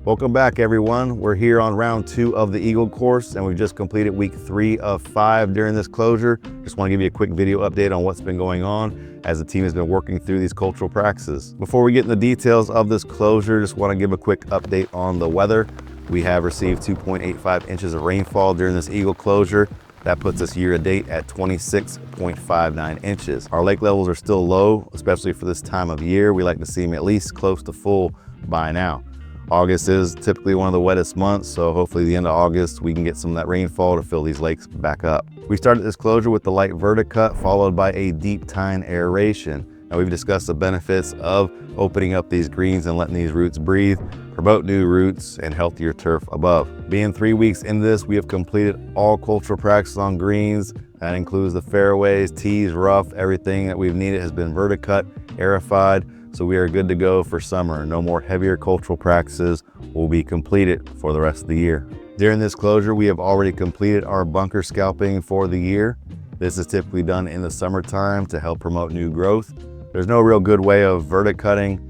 Welcome back, everyone. We're here on round 2 of the Eagle course, and we've just completed week 3 of 5 during this closure. Just want to give you a quick video update on what's been going on as the team has been working through these cultural practices. Before we get into the details of this closure, just want to give a quick update on the weather. We have received 2.85 inches of rainfall during this Eagle closure. That puts us year to date at 26.59 inches. Our lake levels are still low, especially for this time of year. We like to see them at least close to full by now. August is typically one of the wettest months, so hopefully the end of August we can get some of that rainfall to fill these lakes back up. We started this closure with the light verticut followed by a deep tine aeration. Now we've discussed the benefits of opening up these greens and letting these roots breathe, promote new roots and healthier turf above. Being 3 weeks into this, we have completed all cultural practices on greens. That includes the fairways, tees, rough, everything that we've needed has been verticut, aerified. So we are good to go for summer. No more heavier cultural practices will be completed for the rest of the year. During this closure, we have already completed our bunker scalping for the year. This is typically done in the summertime to help promote new growth. There's no real good way of verticutting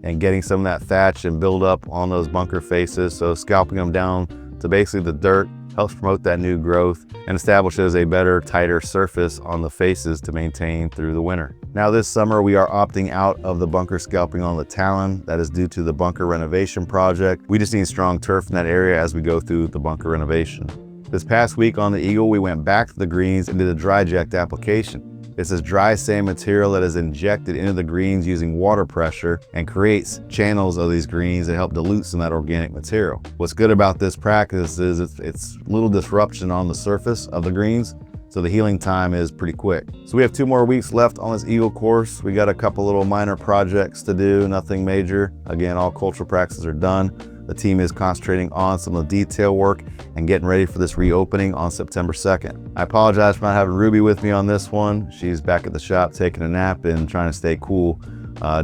and getting some of that thatch and build up on those bunker faces. So scalping them down to basically the dirt helps promote that new growth and establishes a better, tighter surface on the faces to maintain through the winter. Now this summer, we are opting out of the bunker scalping on the Talon. That is due to the bunker renovation project. We just need strong turf in that area as we go through the bunker renovation. This past week on the Eagle, we went back to the greens and did a DryJect application. This is dry sand material that is injected into the greens using water pressure and creates channels of these greens that help dilute some of that organic material. What's good about this practice is it's little disruption on the surface of the greens, so the healing time is pretty quick. So we have 2 more weeks left on this Eagle course. We got a couple little minor projects to do, nothing major. Again, all cultural practices are done. The team is concentrating on some of the detail work and getting ready for this reopening on September 2nd. I apologize for not having Ruby with me on this one. She's back at the shop taking a nap and trying to stay cool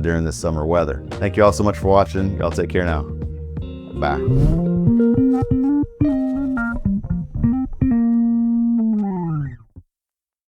during this summer weather. Thank you all so much for watching. Y'all take care now. Bye.